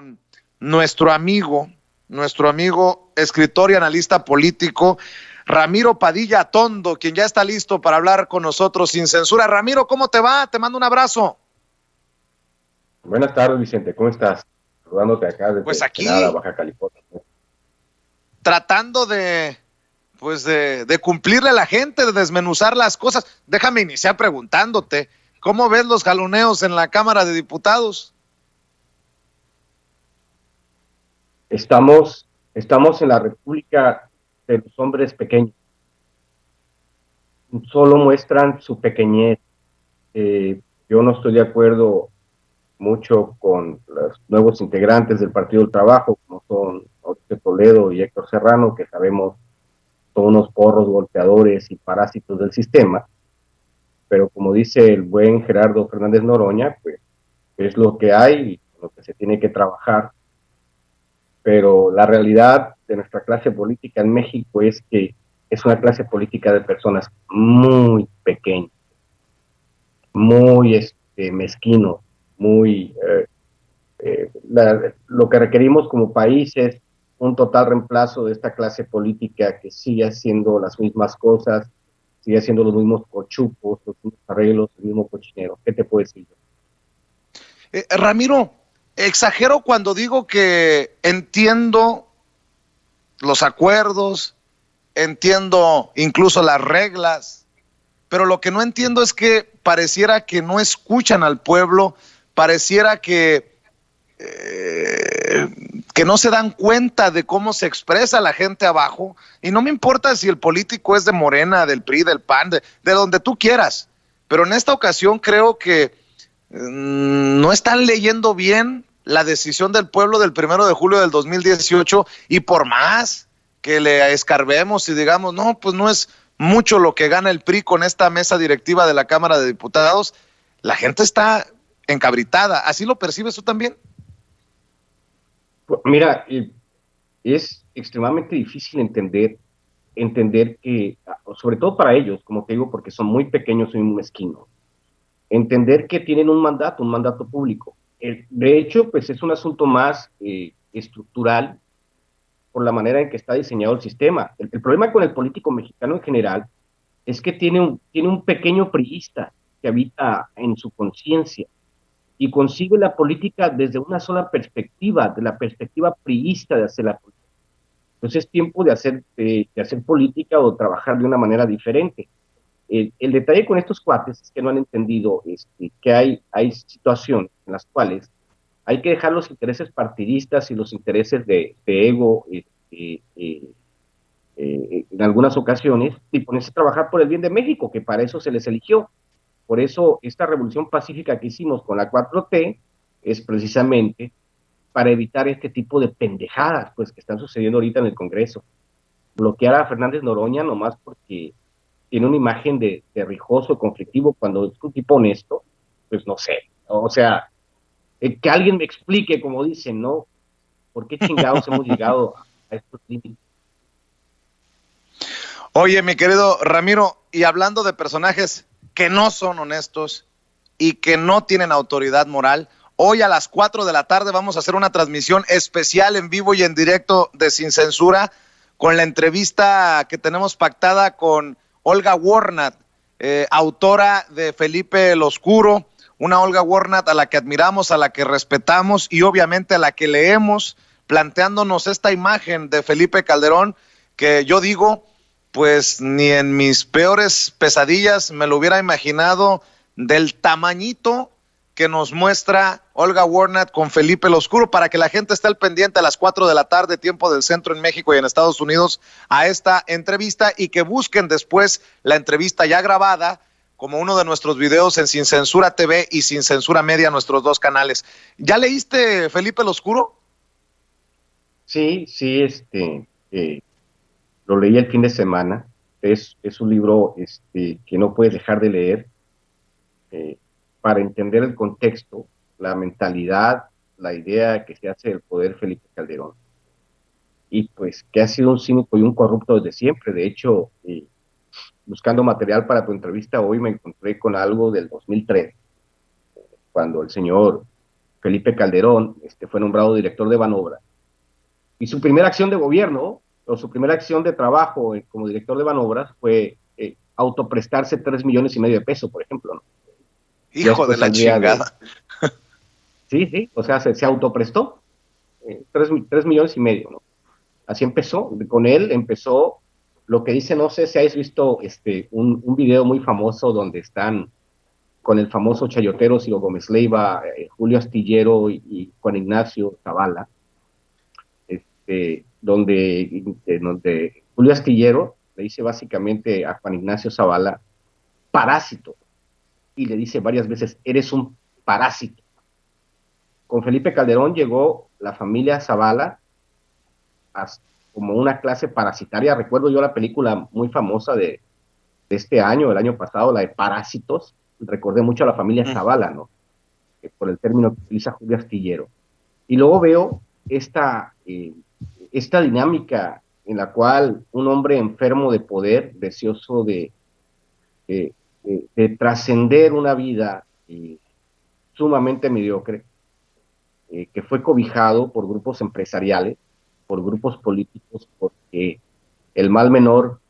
con nuestro amigo, escritor y analista político, Ramiro Padilla Atondo, quien ya está listo para hablar con nosotros sin censura. Ramiro, ¿cómo te va? Te mando un abrazo. Buenas tardes, Vicente, ¿cómo estás? Saludándote acá desde Pues aquí, Ensenada, Baja California. tratando de cumplirle a la gente, de desmenuzar las cosas. Déjame iniciar preguntándote, ¿cómo ves los jaloneos en la Cámara de Diputados? Estamos en la República de los hombres pequeños. Solo muestran su pequeñez. Yo no estoy de acuerdo mucho con los nuevos integrantes del Partido del Trabajo, como son Mauricio Toledo y Héctor Serrano, que sabemos son unos porros golpeadores y parásitos del sistema, pero como dice el buen Gerardo Fernández Noroña, pues es lo que hay y lo que se tiene que trabajar. Pero la realidad de nuestra clase política en México es que es una clase política de personas muy pequeñas, muy mezquinos, muy... lo que requerimos como país es un total reemplazo de esta clase política que sigue haciendo las mismas cosas, sigue haciendo los mismos cochupos, los mismos arreglos, el mismo cochinero. ¿Qué te puedo decir? Ramiro, exagero cuando digo que entiendo los acuerdos, entiendo incluso las reglas, pero lo que no entiendo es que pareciera que no escuchan al pueblo, pareciera que no se dan cuenta de cómo se expresa la gente abajo, y no me importa si el político es de Morena, del PRI, del PAN, de donde tú quieras, pero en esta ocasión creo que no están leyendo bien la decisión del pueblo del 1 de julio del 2018, y por más que le escarbemos y digamos, no, pues no es mucho lo que gana el PRI con esta mesa directiva de la Cámara de Diputados, la gente está encabritada. ¿Así lo percibes tú también? Mira, es extremadamente difícil entender que, sobre todo para ellos, como te digo, porque son muy pequeños y muy mezquinos, entender que tienen un mandato público. De hecho, pues es un asunto más estructural por la manera en que está diseñado el sistema. El problema con el político mexicano en general es que tiene un pequeño priista que habita en su conciencia y concibe la política desde una sola perspectiva, de la perspectiva priista de hacer la política. Entonces es tiempo de hacer política o trabajar de una manera diferente. El detalle con estos cuates es que no han entendido que hay situaciones en las cuales hay que dejar los intereses partidistas y los intereses de ego en algunas ocasiones y ponerse a trabajar por el bien de México, que para eso se les eligió. Por eso esta revolución pacífica que hicimos con la 4T es precisamente para evitar este tipo de pendejadas pues, que están sucediendo ahorita en el Congreso. Bloquear a Fernández Noroña nomás porque tiene una imagen de rijoso, conflictivo, cuando es un tipo honesto, pues no sé. O sea, que alguien me explique, como dicen, ¿no? ¿Por qué chingados hemos llegado a estos límites? Oye, mi querido Ramiro, y hablando de personajes que no son honestos y que no tienen autoridad moral, hoy a las 4 de la tarde vamos a hacer una transmisión especial en vivo y en directo de Sin Censura con la entrevista que tenemos pactada con Olga Warnat, autora de Felipe el Oscuro, una Olga Warnat a la que admiramos, a la que respetamos y obviamente a la que leemos, planteándonos esta imagen de Felipe Calderón que yo digo, pues ni en mis peores pesadillas me lo hubiera imaginado del tamañito que nos muestra Olga Warnat con Felipe el Oscuro, para que la gente esté al pendiente a las 4 de la tarde, tiempo del centro en México y en Estados Unidos, a esta entrevista, y que busquen después la entrevista ya grabada como uno de nuestros videos en Sin Censura TV y Sin Censura Media, nuestros dos canales. ¿Ya leíste Felipe el Oscuro? Sí, lo leí el fin de semana. Es un libro que no puedes dejar de leer eh, para entender el contexto, la mentalidad, la idea que se hace del poder Felipe Calderón. Y pues que ha sido un cínico y un corrupto desde siempre. De hecho, buscando material para tu entrevista hoy me encontré con algo del 2003, cuando el señor Felipe Calderón fue nombrado director de Banobra. Y su primera acción de gobierno, o su primera acción de trabajo como director de Banobras, fue autoprestarse 3,5 millones de pesos, por ejemplo, ¿no? Hijo de la chingada. Sí, sí, o sea, se autoprestó 3,5 millones, ¿no? Así empezó, con él empezó lo que dice, no sé si habéis visto un video muy famoso donde están con el famoso chayotero Ciro Gómez Leiva, Julio Astillero y Juan Ignacio Zavala, donde Julio Astillero le dice básicamente a Juan Ignacio Zavala, parásito, y le dice varias veces, eres un parásito. Con Felipe Calderón llegó la familia Zavala como una clase parasitaria. Recuerdo yo la película muy famosa de este año, el año pasado, la de Parásitos. Recordé mucho a la familia Zavala, ¿no? Por el término que utiliza Julio Astillero. Y luego veo esta dinámica en la cual un hombre enfermo de poder, deseoso de trascender una vida sumamente mediocre, que fue cobijado por grupos empresariales, por grupos políticos, porque el mal menor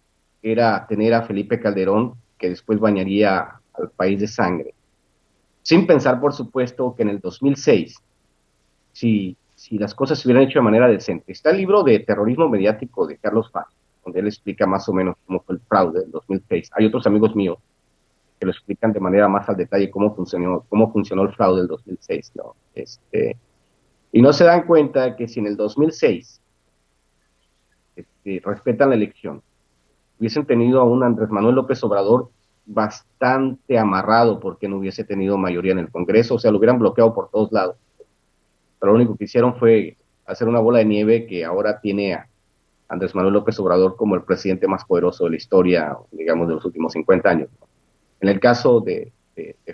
era tener a Felipe Calderón, que después bañaría al país de sangre. Sin pensar, por supuesto, que en el 2006, si las cosas se hubieran hecho de manera decente. Está el libro de terrorismo mediático de Carlos Paz, donde él explica más o menos cómo fue el fraude del 2006. Hay otros amigos míos que lo explican de manera más al detalle cómo funcionó el fraude del 2006, ¿no? Y no se dan cuenta que si en el 2006 respetan la elección, hubiesen tenido a un Andrés Manuel López Obrador bastante amarrado porque no hubiese tenido mayoría en el Congreso, o sea, lo hubieran bloqueado por todos lados. Pero lo único que hicieron fue hacer una bola de nieve que ahora tiene a Andrés Manuel López Obrador como el presidente más poderoso de la historia, digamos, de los últimos 50 años. En el caso de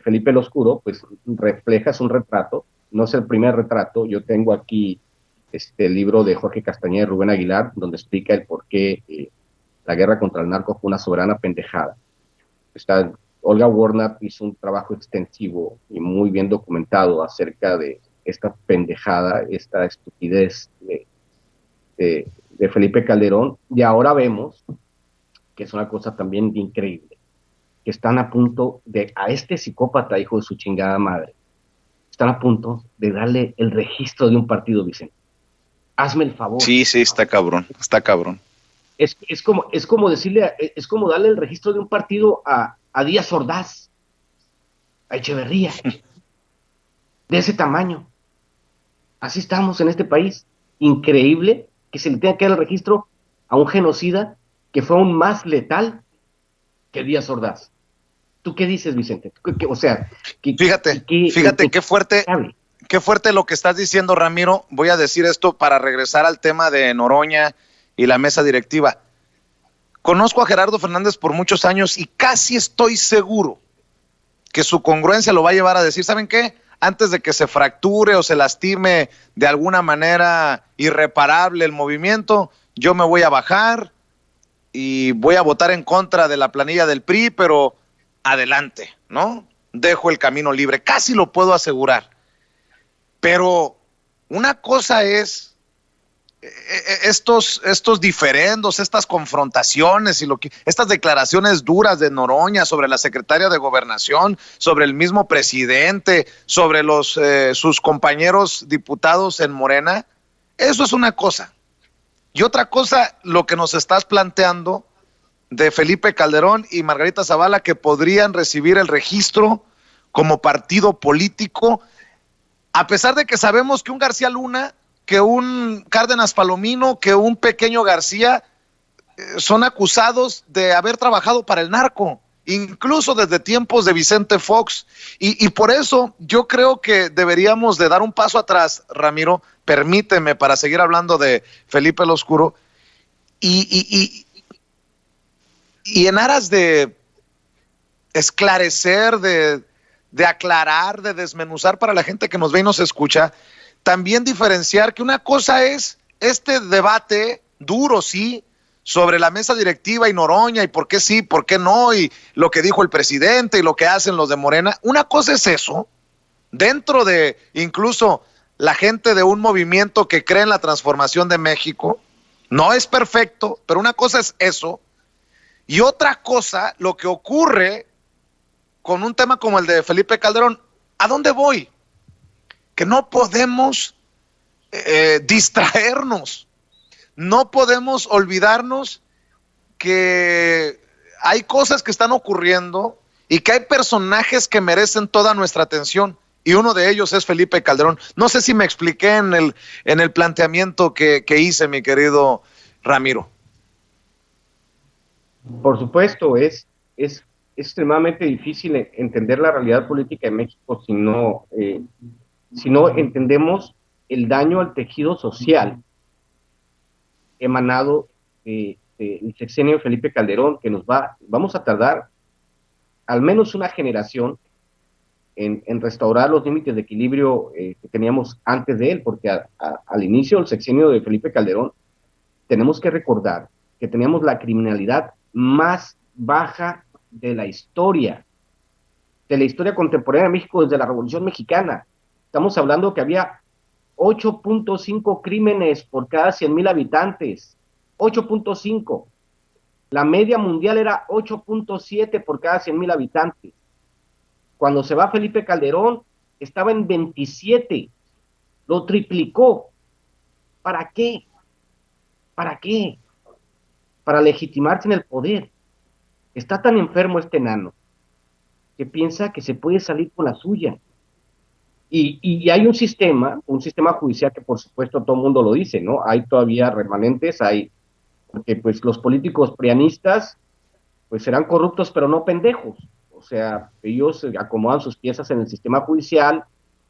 Felipe el Oscuro, pues reflejas un retrato, no es el primer retrato. Yo tengo aquí el libro de Jorge Castañeda y Rubén Aguilar, donde explica el por qué la guerra contra el narco fue una soberana pendejada. Olga Warnap hizo un trabajo extensivo y muy bien documentado acerca de esta pendejada, esta estupidez de Felipe Calderón, y ahora vemos que es una cosa también increíble, que están a punto a este psicópata, hijo de su chingada madre, están a punto de darle el registro de un partido, Vicente. Hazme el favor. Sí, está cabrón, está cabrón. Es como decirle, es como darle el registro de un partido a Díaz Ordaz, a Echeverría, de ese tamaño. Así estamos en este país. Increíble que se le tenga que dar el registro a un genocida que fue aún más letal que Díaz Ordaz. ¿Tú qué dices, Vicente? O sea, fíjate qué fuerte lo que estás diciendo, Ramiro. Voy a decir esto para regresar al tema de Noroña y la mesa directiva. Conozco a Gerardo Fernández por muchos años y casi estoy seguro que su congruencia lo va a llevar a decir, ¿saben qué? Antes de que se fracture o se lastime de alguna manera irreparable el movimiento, yo me voy a bajar y voy a votar en contra de la planilla del PRI, pero adelante, ¿no? Dejo el camino libre, casi lo puedo asegurar. Pero una cosa es estos diferendos, estas confrontaciones y estas declaraciones duras de Noroña sobre la secretaria de Gobernación, sobre el mismo presidente, sobre sus compañeros diputados en Morena, eso es una cosa. Y otra cosa, lo que nos estás planteando de Felipe Calderón y Margarita Zavala, que podrían recibir el registro como partido político, a pesar de que sabemos que un García Luna, que un Cárdenas Palomino, que un Pequeño García son acusados de haber trabajado para el narco, incluso desde tiempos de Vicente Fox, y por eso yo creo que deberíamos de dar un paso atrás, Ramiro, permíteme, para seguir hablando de Felipe el Oscuro, y en aras de esclarecer, de aclarar, de desmenuzar para la gente que nos ve y nos escucha, también diferenciar que una cosa es este debate duro, sí, sobre la mesa directiva y Noroña y por qué sí, por qué no, y lo que dijo el presidente y lo que hacen los de Morena. Una cosa es eso, dentro de incluso la gente de un movimiento que cree en la transformación de México. No es perfecto, pero una cosa es eso, y otra cosa, lo que ocurre con un tema como el de Felipe Calderón. ¿A dónde voy? Que no podemos distraernos, no podemos olvidarnos que hay cosas que están ocurriendo y que hay personajes que merecen toda nuestra atención, y uno de ellos es Felipe Calderón. No sé si me expliqué en el planteamiento que hice, mi querido Ramiro. Por supuesto, es extremadamente difícil entender la realidad política de México si no entendemos el daño al tejido social emanado del sexenio de Felipe Calderón, que vamos a tardar al menos una generación en restaurar los límites de equilibrio que teníamos antes de él, porque al inicio del sexenio de Felipe Calderón tenemos que recordar que teníamos la criminalidad más baja de la historia contemporánea de México desde la Revolución Mexicana. Estamos hablando que había 8.5 crímenes por cada 100,000 habitantes. 8.5. La media mundial era 8.7 por cada 100,000 habitantes. Cuando se va Felipe Calderón, estaba en 27. Lo triplicó. ¿Para qué? ¿Para qué? Para legitimarse en el poder. Está tan enfermo este enano que piensa que se puede salir con la suya. Y hay un sistema judicial que por supuesto todo el mundo lo dice, ¿no? Hay todavía remanentes, porque pues los políticos prianistas pues serán corruptos pero no pendejos. O sea, ellos acomodan sus piezas en el sistema judicial,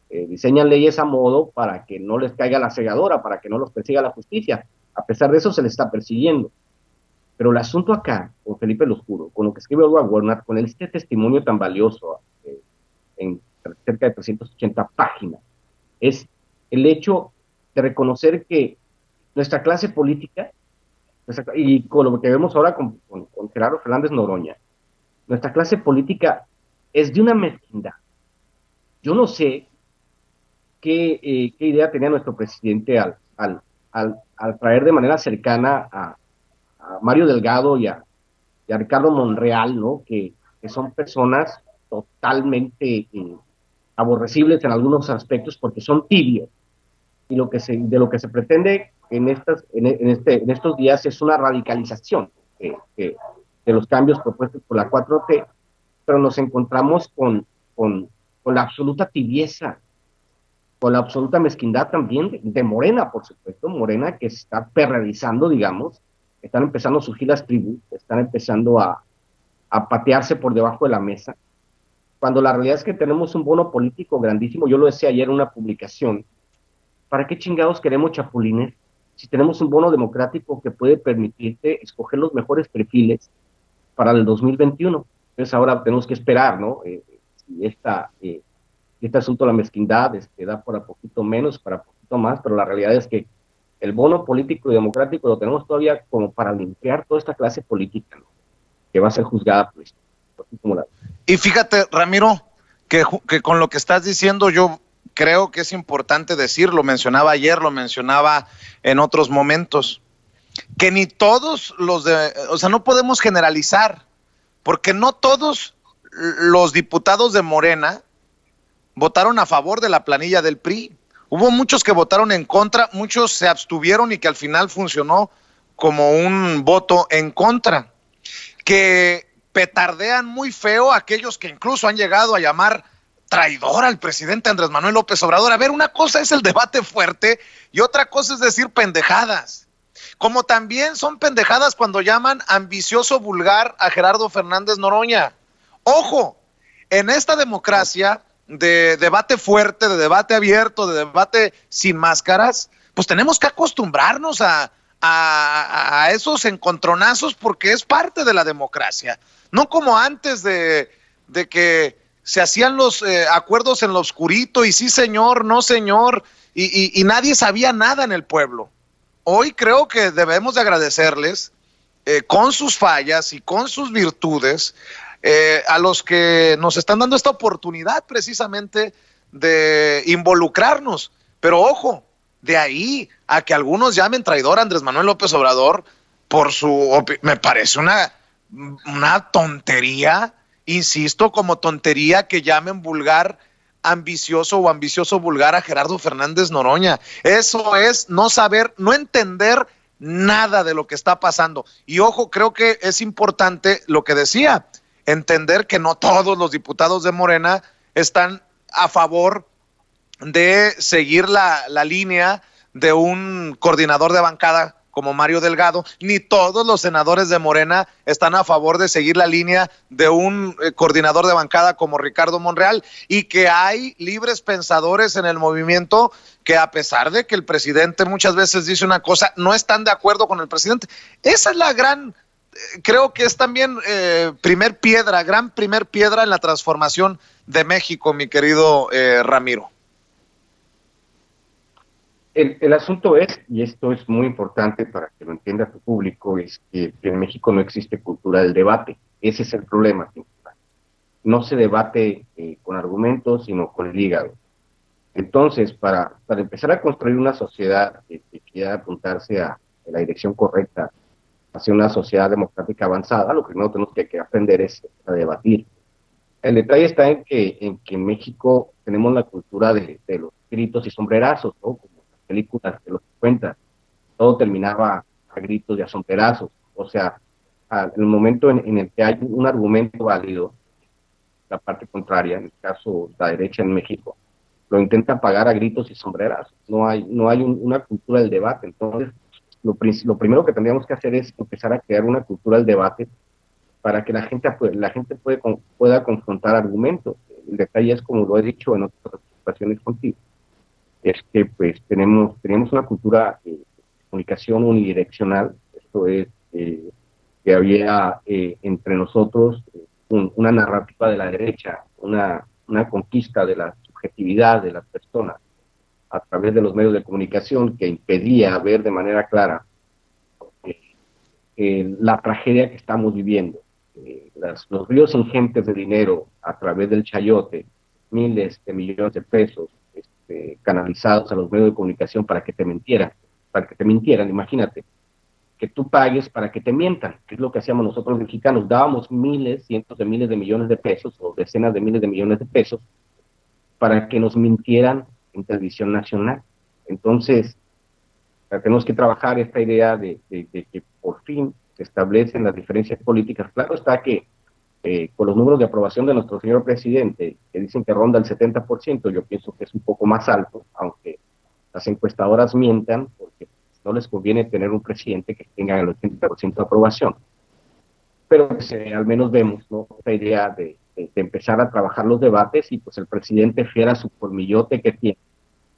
diseñan leyes a modo para que no les caiga la segadora, para que no los persiga la justicia. A pesar de eso se les está persiguiendo. Pero el asunto acá, con Felipe el Oscuro, con lo que escribe Olga Warner, con este testimonio tan valioso en cerca de 380 páginas, es el hecho de reconocer que nuestra clase política, y con lo que vemos ahora con Gerardo Fernández Noroña, nuestra clase política es de una mezquindad. Yo no sé qué idea tenía nuestro presidente al traer de manera cercana a Mario Delgado y a Ricardo Monreal, ¿no? Que son personas totalmente aborrecibles en algunos aspectos porque son tibios, y de lo que se pretende en estos días es una radicalización de los cambios propuestos por la 4T, pero nos encontramos con la absoluta tibieza, con la absoluta mezquindad también de Morena, por supuesto. Morena, que se está perrerizando, digamos, están empezando a surgir las tribus, están empezando a patearse por debajo de la mesa, cuando la realidad es que tenemos un bono político grandísimo. Yo lo decía ayer en una publicación. ¿Para qué chingados queremos chapulines si tenemos un bono democrático que puede permitirte escoger los mejores perfiles para el 2021? Entonces ahora tenemos que esperar, ¿no? Si este asunto de la mezquindad da para poquito menos, para poquito más, pero la realidad es que el bono político y democrático lo tenemos todavía como para limpiar toda esta clase política, ¿no? Que va a ser juzgada por esto. Y fíjate, Ramiro, que con lo que estás diciendo, yo creo que es importante decir, lo mencionaba ayer, lo mencionaba en otros momentos, que ni todos o sea, no podemos generalizar, porque no todos los diputados de Morena votaron a favor de la planilla del PRI. Hubo muchos que votaron en contra, muchos se abstuvieron y que al final funcionó como un voto en contra. Que petardean muy feo a aquellos que incluso han llegado a llamar traidor al presidente Andrés Manuel López Obrador. A ver, una cosa es el debate fuerte y otra cosa es decir pendejadas. Como también son pendejadas cuando llaman ambicioso vulgar a Gerardo Fernández Noroña. Ojo, en esta democracia de debate fuerte, de debate abierto, de debate sin máscaras, pues tenemos que acostumbrarnos a esos encontronazos, porque es parte de la democracia. No como antes de que se hacían los acuerdos en lo oscurito y sí señor, no señor, y nadie sabía nada en el pueblo. Hoy creo que debemos de agradecerles con sus fallas y con sus virtudes a los que nos están dando esta oportunidad precisamente de involucrarnos. Pero ojo, de ahí a que algunos llamen traidor a Andrés Manuel López Obrador por me parece una tontería, insisto, como tontería que llamen vulgar ambicioso o ambicioso vulgar a Gerardo Fernández Noroña. Eso es no saber, no entender nada de lo que está pasando. Y ojo, creo que es importante lo que decía, entender que no todos los diputados de Morena están a favor de seguir la línea de un coordinador de bancada como Mario Delgado, ni todos los senadores de Morena están a favor de seguir la línea de un coordinador de bancada como Ricardo Monreal, y que hay libres pensadores en el movimiento que, a pesar de que el presidente muchas veces dice una cosa, no están de acuerdo con el presidente. Esa es la gran, creo que es también gran primer piedra en la transformación de México, mi querido Ramiro. El asunto es, y esto es muy importante para que lo entienda tu público, es que en México no existe cultura del debate. Ese es el problema principal. No se debate con argumentos, sino con el hígado. Entonces, para empezar a construir una sociedad que quiera apuntarse a la dirección correcta, hacia una sociedad democrática avanzada, lo primero que tenemos que aprender es a debatir. El detalle está en que en México tenemos la cultura de los gritos y sombrerazos, ¿no? Como las películas de los 50, todo terminaba a gritos y a sombrerazos. O sea, en el momento en el que hay un argumento válido, la parte contraria, en el caso de la derecha en México, lo intenta pagar a gritos y sombrerazos. No hay una cultura del debate. Entonces, lo primero que tendríamos que hacer es empezar a crear una cultura del debate para que la gente pueda confrontar argumentos. El detalle es, como lo he dicho en otras ocasiones contigo, es que pues tenemos una cultura de comunicación unidireccional. Esto es que había entre nosotros una narrativa de la derecha, una conquista de la subjetividad de las personas a través de los medios de comunicación, que impedía ver de manera clara la tragedia que estamos viviendo. Los ríos ingentes de dinero a través del chayote, miles de millones de pesos canalizados a los medios de comunicación para que te mintieran, imagínate, que tú pagues para que te mientan, que es lo que hacíamos nosotros los mexicanos, dábamos cientos de miles de millones de pesos o decenas de miles de millones de pesos para que nos mintieran en televisión nacional. Entonces, tenemos que trabajar esta idea de que por fin se establecen las diferencias políticas. Claro está que con los números de aprobación de nuestro señor presidente, que dicen que ronda el 70%, yo pienso que es un poco más alto, aunque las encuestadoras mientan, porque no les conviene tener un presidente que tenga el 80% de aprobación. Pero pues, al menos vemos, ¿no?, esta idea de empezar a trabajar los debates, y pues el presidente, fiel a su colmillote que tiene,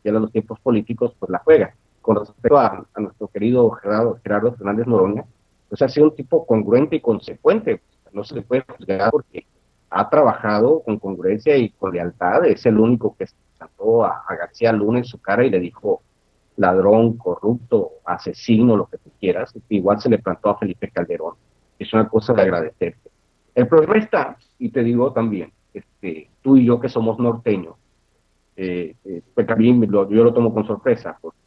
fiel a los tiempos políticos, pues la juega. Con respecto a nuestro querido Gerardo Fernández Noroña, pues ha sido un tipo congruente y consecuente. No se le puede juzgar porque ha trabajado con congruencia y con lealtad. Es el único que saltó a García Luna en su cara y le dijo ladrón, corrupto, asesino, lo que tú quieras. Igual se le plantó a Felipe Calderón. Es una cosa de agradecerte. El problema está, y te digo también, tú y yo que somos norteños, pues también yo lo tomo con sorpresa, porque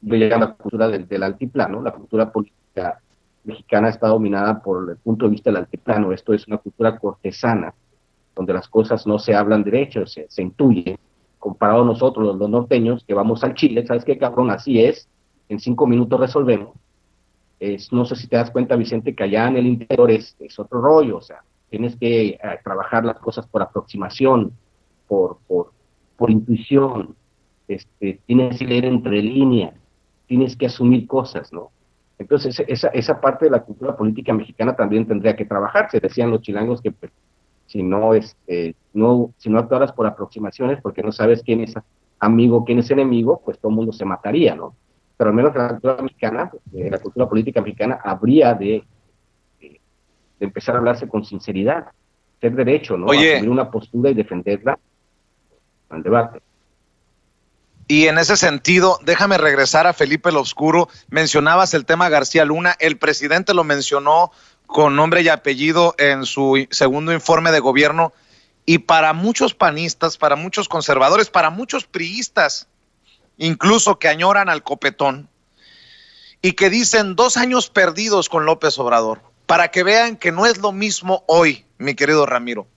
yo llego a la cultura del altiplano. La cultura política mexicana está dominada por el punto de vista del altiplano. Esto es una cultura cortesana, donde las cosas no se hablan derecho, se intuyen. Comparado a nosotros, los norteños, que vamos al Chile, ¿sabes qué, cabrón? Así es, en 5 minutos resolvemos. No sé si te das cuenta, Vicente, que allá en el interior es otro rollo. O sea, tienes que trabajar las cosas por aproximación, por intuición, tienes que leer entre líneas, tienes que asumir cosas, ¿no? Entonces, esa parte de la cultura política mexicana también tendría que trabajarse. Decían los chilangos que pues, si no actuaras por aproximaciones, porque no sabes quién es amigo, quién es enemigo, pues todo el mundo se mataría, ¿no? Pero al menos en la cultura mexicana, en la cultura política mexicana, habría de empezar a hablarse con sinceridad, ser derecho, ¿no? Oye, asumir una postura y defenderla al debate. Y en ese sentido, déjame regresar a Felipe el Oscuro. Mencionabas el tema García Luna, el presidente lo mencionó con nombre y apellido en su segundo informe de gobierno, Y para muchos panistas, para muchos conservadores, para muchos priistas, incluso que añoran al copetón y que dicen 2 años perdidos con López Obrador, para que vean que no es lo mismo hoy, mi querido Ramiro.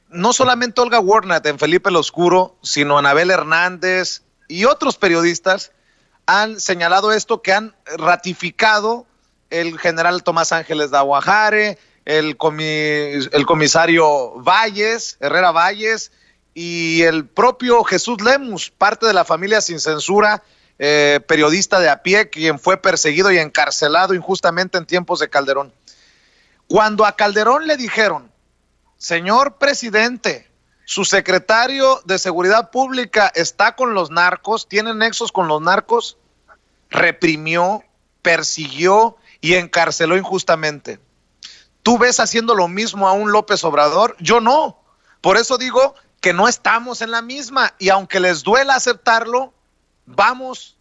No solamente Olga Warnat en Felipe el Oscuro, sino Anabel Hernández y otros periodistas han señalado esto, que han ratificado el general Tomás Ángeles de Aguajare, el comisario Valles, Herrera Valles, y el propio Jesús Lemus, parte de la familia Sin Censura, periodista de a pie, quien fue perseguido y encarcelado injustamente en tiempos de Calderón. Cuando a Calderón le dijeron, señor presidente, su secretario de Seguridad Pública está con los narcos, tiene nexos con los narcos, reprimió, persiguió y encarceló injustamente. ¿Tú ves haciendo lo mismo a un López Obrador? Yo no. Por eso digo que no estamos en la misma, y aunque les duela aceptarlo, vamos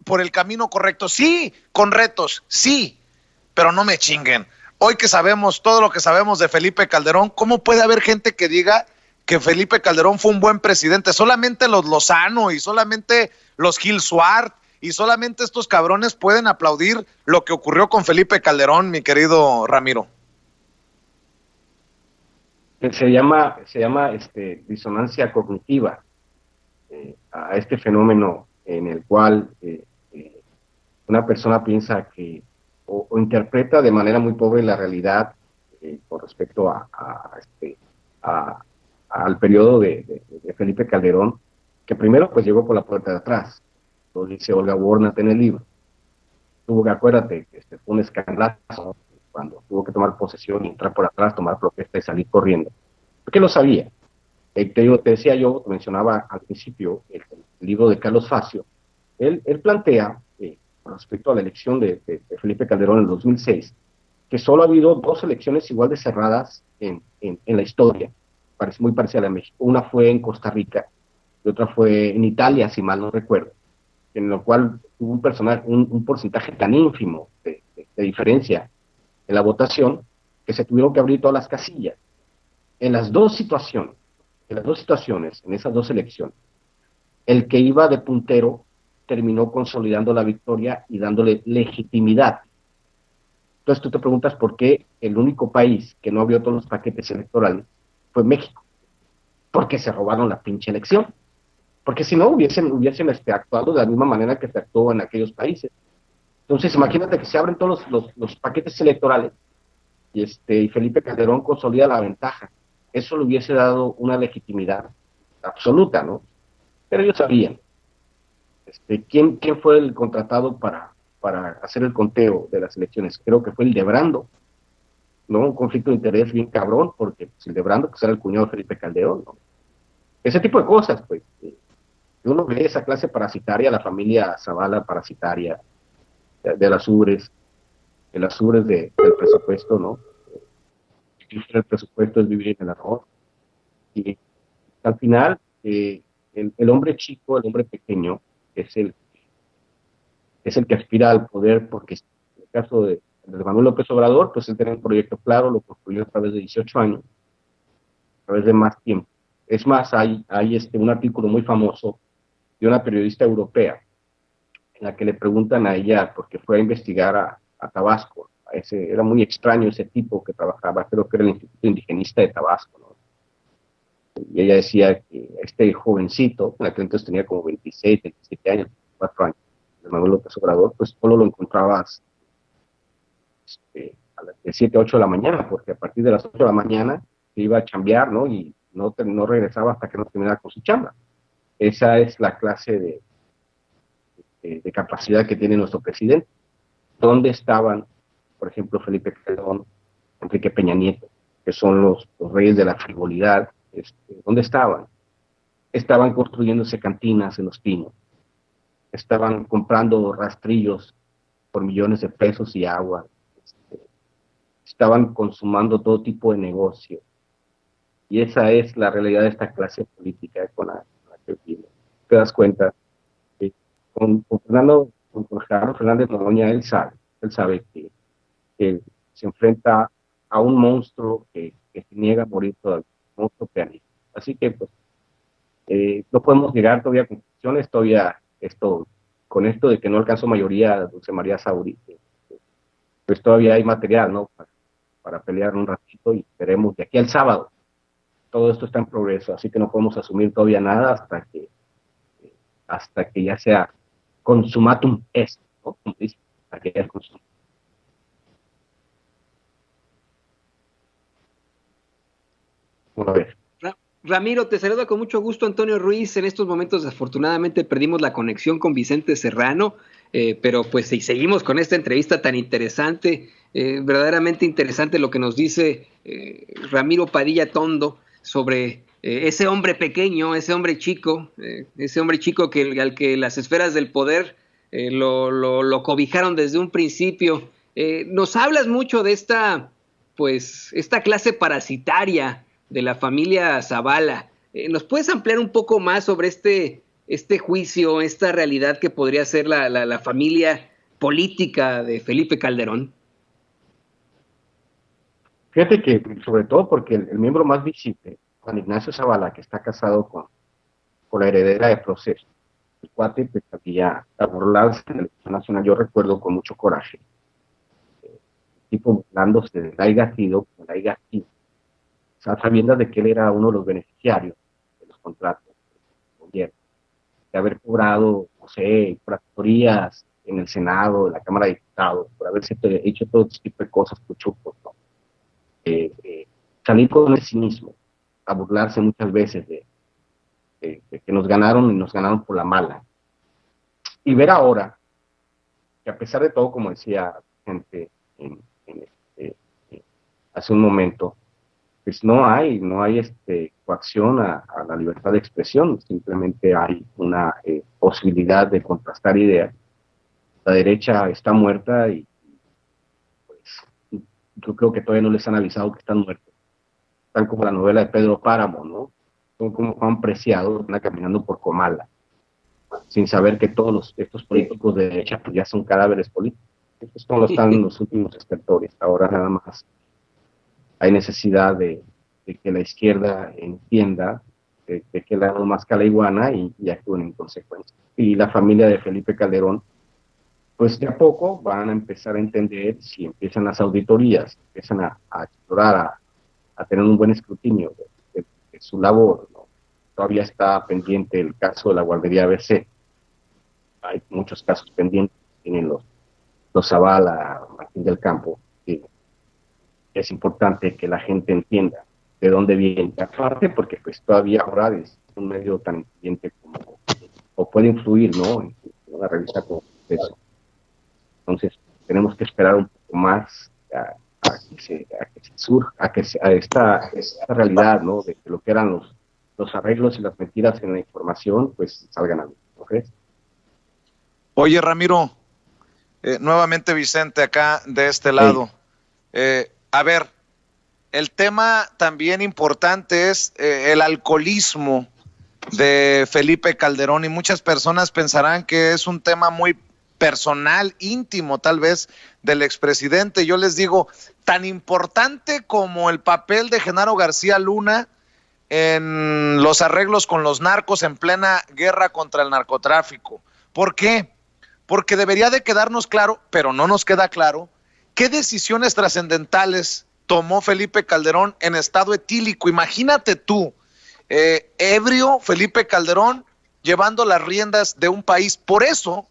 por el camino correcto. Sí, con retos, sí, pero no me chinguen. Hoy que sabemos todo lo que sabemos de Felipe Calderón, ¿cómo puede haber gente que diga que Felipe Calderón fue un buen presidente? Solamente los Lozano y solamente los Gil Suart y solamente estos cabrones pueden aplaudir lo que ocurrió con Felipe Calderón, mi querido Ramiro. Se llama disonancia cognitiva, a este fenómeno en el cual una persona piensa que o interpreta de manera muy pobre la realidad con respecto al periodo de Felipe Calderón, que primero pues llegó por la puerta de atrás. Lo dice Olga Warnat en el libro. Tuvo que, acuérdate, fue un escandalazo cuando tuvo que tomar posesión y entrar por atrás, tomar protesta y salir corriendo. Porque lo sabía. Te decía yo, te mencionaba al principio, el libro de Carlos Facio. Él plantea, con respecto a la elección de Felipe Calderón en el 2006, que solo ha habido 2 elecciones igual de cerradas en la historia, muy parecida a la de México. Una fue en Costa Rica y otra fue en Italia, si mal no recuerdo, en lo cual hubo un porcentaje tan ínfimo de diferencia en la votación que se tuvieron que abrir todas las casillas. En las dos situaciones, en esas 2 elecciones, el que iba de puntero terminó consolidando la victoria y dándole legitimidad. Entonces tú te preguntas por qué el único país que no abrió todos los paquetes electorales fue México. Porque se robaron la pinche elección. Porque si no, hubiesen actuado de la misma manera que se actuó en aquellos países. Entonces imagínate que se abren todos los paquetes electorales y Felipe Calderón consolida la ventaja. Eso le hubiese dado una legitimidad absoluta, ¿no? Pero ellos sabían. ¿Quién fue el contratado para hacer el conteo de las elecciones? Creo que fue el de Brando, ¿no? Un conflicto de interés bien cabrón, porque pues, el de Brando pues, era el cuñado de Felipe Calderón, ¿no? Ese tipo de cosas, pues. Uno ve esa clase parasitaria, la familia Zavala parasitaria, de las ubres del presupuesto, ¿no? El presupuesto es vivir en el error. Y al final, el hombre chico, el hombre pequeño, es el que aspira al poder, porque en el caso de Manuel López Obrador, pues él tenía un proyecto claro, lo construyó a través de 18 años, a través de más tiempo. Es más, hay un artículo muy famoso de una periodista europea, en la que le preguntan a ella, porque fue a investigar a Tabasco. Era muy extraño ese tipo que trabajaba, creo que era el Instituto Indigenista de Tabasco, ¿no? Y ella decía que este jovencito, en aquel entonces tenía como 26, 27 años, 4 años, de Manuel López Obrador, pues solo lo encontrabas a las 7, 8 de la mañana, porque a partir de las 8 de la mañana se iba a chambear, ¿no? Y no regresaba hasta que no terminara con su chamba. Esa es la clase de capacidad que tiene nuestro presidente. ¿Dónde estaban, por ejemplo, Felipe Calderón, Enrique Peña Nieto, que son los reyes de la frivolidad? ¿Dónde estaban? Estaban construyéndose cantinas en Los Pinos, estaban comprando rastrillos por millones de pesos y agua, estaban consumando todo tipo de negocio. Y esa es la realidad de esta clase política con la que vive. Te das cuenta, con Gerardo Fernández Noroña, él sabe que se enfrenta a un monstruo que que se niega a morir todavía, otro pianista. Así que pues no podemos llegar todavía a conclusiones, todavía esto, con esto de que no alcanzó mayoría Dulce María Sauri, pues todavía hay material, ¿no? Para pelear un ratito y esperemos de aquí al sábado. Todo esto está en progreso, así que no podemos asumir todavía nada hasta que ya sea consumatum est, ¿no? Como dice, hasta que ya es consumado. Una vez. Ramiro, te saluda con mucho gusto Antonio Ruiz. En estos momentos, desafortunadamente, perdimos la conexión con Vicente Serrano, pero pues si seguimos con esta entrevista tan interesante, verdaderamente interesante lo que nos dice Ramiro Padilla Tondo sobre ese hombre pequeño, ese hombre chico al que las esferas del poder lo cobijaron desde un principio. Nos hablas mucho de esta clase parasitaria de la familia Zavala. ¿Nos puedes ampliar un poco más sobre este juicio, esta realidad que podría ser la familia política de Felipe Calderón? Fíjate que, sobre todo porque el miembro más visible, Juan Ignacio Zavala, que está casado con la heredera de Proceso, el cuate pues había a burlarse en la elección nacional, yo recuerdo con mucho coraje, tipo burlándose del Aigacido, sabiendo de que él era uno de los beneficiarios de los contratos del gobierno, de haber cobrado, no sé, fractorías en el Senado, en la Cámara de Diputados, por haberse hecho todo este tipo de cosas puchupos, ¿no? Salir con el cinismo, a burlarse muchas veces de que nos ganaron y nos ganaron por la mala. Y ver ahora que a pesar de todo, como decía gente hace un momento, pues no hay coacción a la libertad de expresión, simplemente hay una posibilidad de contrastar ideas. La derecha está muerta y pues yo creo que todavía no les han avisado que están muertos. Están como la novela de Pedro Páramo, ¿no? Son como Juan Preciado, van caminando por Comala, sin saber que todos estos políticos de derecha pues ya son cadáveres políticos. Estos son están los últimos estertores. Ahora nada más hay necesidad de que la izquierda entienda de que la más iguana y actúen en consecuencia. Y la familia de Felipe Calderón, pues de a poco van a empezar a entender, si empiezan las auditorías, empiezan a explorar, a tener un buen escrutinio de su labor, ¿no? Todavía está pendiente el caso de la guardería ABC. Hay muchos casos pendientes, tienen los Zavala, Martín del Campo, y es importante que la gente entienda de dónde viene, aparte porque pues todavía ahora es un medio tan influyente como, o puede influir, ¿no? En una revista como eso. Entonces tenemos que esperar un poco más a que surja, a esta realidad, ¿no? De que lo que eran los arreglos y las mentiras en la información, pues salgan a luz, ¿no crees? Oye, Ramiro, nuevamente Vicente acá de este lado. A ver, el tema también importante es el alcoholismo de Felipe Calderón, y muchas personas pensarán que es un tema muy personal, íntimo tal vez del expresidente. Yo les digo, tan importante como el papel de Genaro García Luna en los arreglos con los narcos en plena guerra contra el narcotráfico. ¿Por qué? Porque debería de quedarnos claro, pero no nos queda claro, qué decisiones trascendentales tomó Felipe Calderón en estado etílico. Imagínate tú, ebrio Felipe Calderón llevando las riendas de un país. Por eso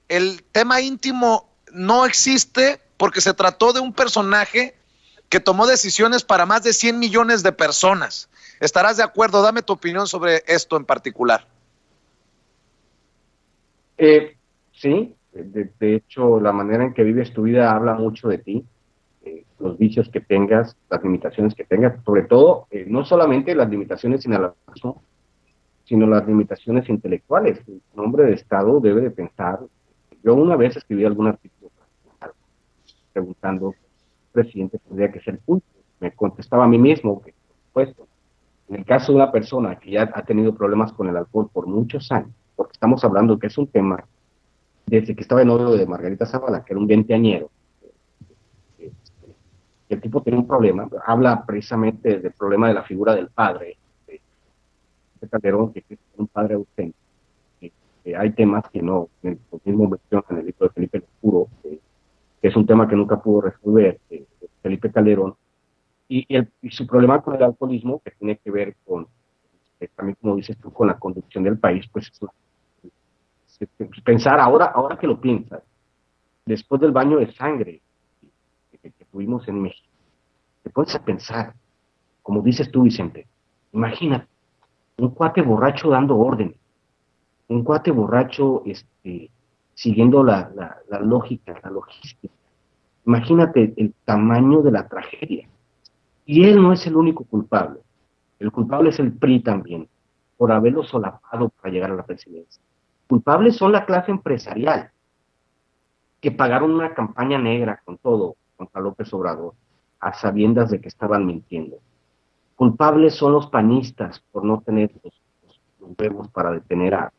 el tema íntimo no existe, porque se trató de un personaje que tomó decisiones para más de 100 millones de personas. ¿Estarás de acuerdo? Dame tu opinión sobre esto en particular. Sí, de hecho, la manera en que vives tu vida habla mucho de ti, los vicios que tengas, las limitaciones que tengas, sobre todo, no solamente las limitaciones sin alcoholismo, sino las limitaciones intelectuales. Un hombre de Estado debe de pensar. Yo una vez escribí algún artículo preguntando, ¿el presidente tendría que ser culto? Me contestaba a mí mismo que, por supuesto, en el caso de una persona que ya ha tenido problemas con el alcohol por muchos años, porque estamos hablando que es un tema desde que estaba de novio de Margarita Zavala, que era un veinteañero, el tipo tiene un problema, habla precisamente del problema de la figura del padre, de Calderón, que es un padre ausente. Hay temas que no, el mismo menciona en el libro de Felipe el Oscuro, que es un tema que nunca pudo resolver Felipe Calderón, y su problema con el alcoholismo, que tiene que ver con, también como dices tú, con la conducción del país, pues pensar ahora que lo piensas, después del baño de sangre que tuvimos en México, te pones a pensar, como dices tú, Vicente, imagínate, un cuate borracho dando órdenes, un cuate borracho siguiendo la lógica, la logística. Imagínate el tamaño de la tragedia. Y él no es el único culpable. El culpable es el PRI también, por haberlo solapado para llegar a la presidencia. Culpables son la clase empresarial, que pagaron una campaña negra con todo contra López Obrador, a sabiendas de que estaban mintiendo. Culpables son los panistas por no tener los huevos para detener a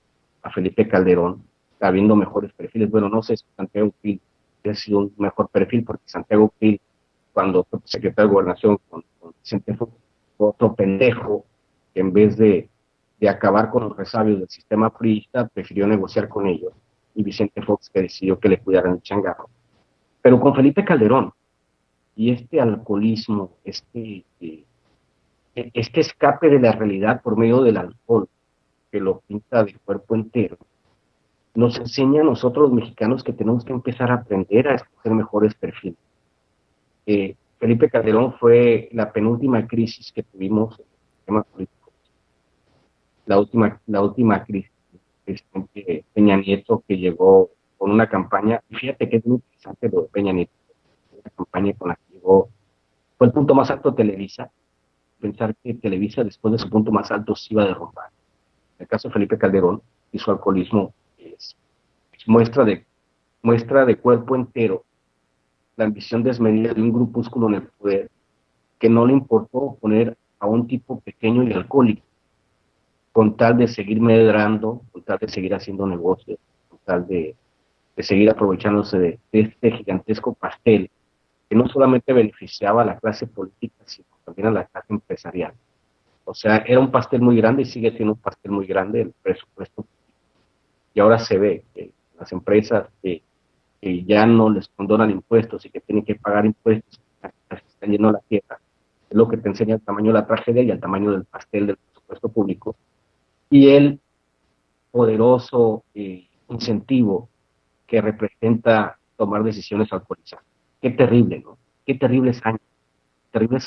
Felipe Calderón, habiendo mejores perfiles. Bueno, no sé si Santiago Krill ha sido un mejor perfil, porque Santiago Krill, cuando fue secretario de Gobernación con Vicente Fox, fue otro pendejo que en vez de acabar con los resabios del sistema priista, prefirió negociar con ellos, y Vicente Fox, que decidió que le cuidaran el changarro. Pero con Felipe Calderón y este alcoholismo, este escape de la realidad por medio del alcohol, que lo pinta de cuerpo entero, nos enseña a nosotros los mexicanos que tenemos que empezar a aprender a escoger mejores perfiles. Felipe Calderón fue la penúltima crisis que tuvimos en el sistema político. La última crisis, Peña Nieto, que llegó con una campaña, y fíjate que es muy interesante lo de Peña Nieto, una campaña con la que llegó, fue el punto más alto de Televisa, pensar que Televisa después de su punto más alto se iba a derrumbar. En el caso de Felipe Calderón y su alcoholismo es muestra de cuerpo entero la ambición desmedida de un grupúsculo en el poder que no le importó poner a un tipo pequeño y alcohólico con tal de seguir medrando, con tal de seguir haciendo negocios, con tal de seguir aprovechándose de este gigantesco pastel que no solamente beneficiaba a la clase política, sino también a la clase empresarial. O sea, era un pastel muy grande y sigue siendo un pastel muy grande el presupuesto. Y ahora se ve que las empresas que ya no les condonan impuestos y que tienen que pagar impuestos, que están yendo a la tierra, es lo que te enseña el tamaño de la tragedia y el tamaño del pastel del presupuesto público. Y el poderoso incentivo que representa tomar decisiones alcoholizadas. Qué terrible, ¿no? Qué terribles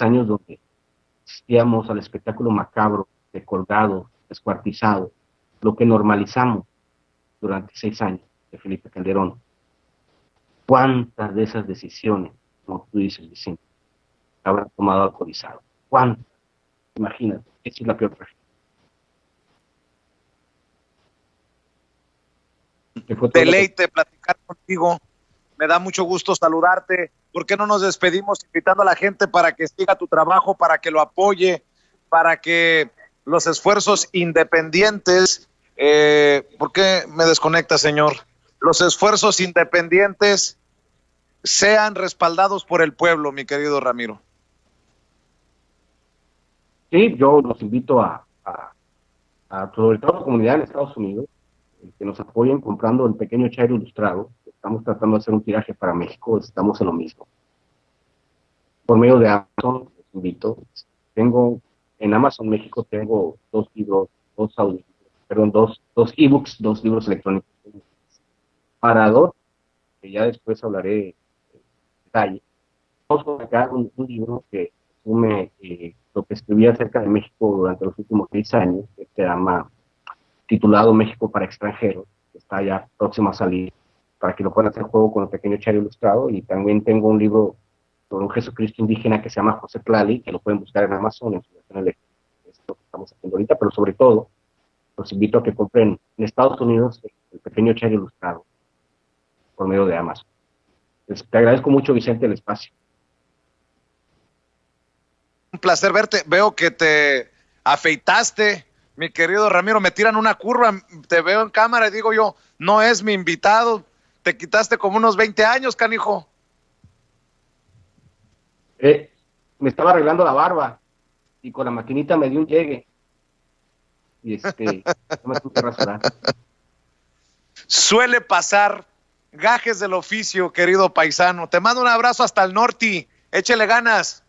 años donde asistíamos al espectáculo macabro de colgados, descuartizados, lo que normalizamos durante 6 años de Felipe Calderón. ¿Cuántas de esas decisiones, como tú dices, Vicente, habrán tomado alcoholizado? ¿Cuántas? Imagínate, esa es la peor tragedia. Deleite platicar contigo. Me da mucho gusto saludarte. ¿Por qué no nos despedimos invitando a la gente para que siga tu trabajo, para que lo apoye, para que los esfuerzos independientes, ¿por qué me desconecta, señor? Los esfuerzos independientes sean respaldados por el pueblo, mi querido Ramiro. Sí, yo los invito a sobre todo a la comunidad en Estados Unidos, que nos apoyen comprando el pequeño Chairo Ilustrado. Estamos tratando de hacer un tiraje para México, estamos en lo mismo. Por medio de Amazon, les invito. En Amazon México tengo 2 libros, 2 ebooks, 2 libros electrónicos. Parador, que ya después hablaré en detalle. Vamos a sacar un libro que resume lo que escribí acerca de México durante los últimos 6 años, que se llama titulado México para extranjeros, que está ya próximo a salir, para que lo puedan hacer juego con el pequeño Chairo Ilustrado. Y también tengo un libro sobre un Jesucristo indígena que se llama José Tlali, que lo pueden buscar en Amazon, en su versión eléctrica. Es lo que estamos haciendo ahorita, pero sobre todo, los invito a que compren en Estados Unidos el pequeño Chairo Ilustrado por medio de Amazon. Te agradezco mucho, Vicente, el espacio. Un placer verte. Veo que te afeitaste, mi querido Ramiro. Me tiran una curva, te veo en cámara y digo yo, no es mi invitado. Te quitaste como unos 20 años, canijo. Me estaba arreglando la barba y con la maquinita me dio un llegue. Y no me puse a rasurar. Suele pasar, gajes del oficio, querido paisano. Te mando un abrazo hasta el norte. Échele ganas.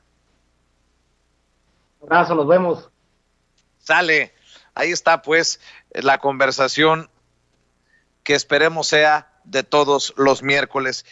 Un abrazo, nos vemos. Sale. Ahí está, pues, la conversación que esperemos sea de todos los miércoles.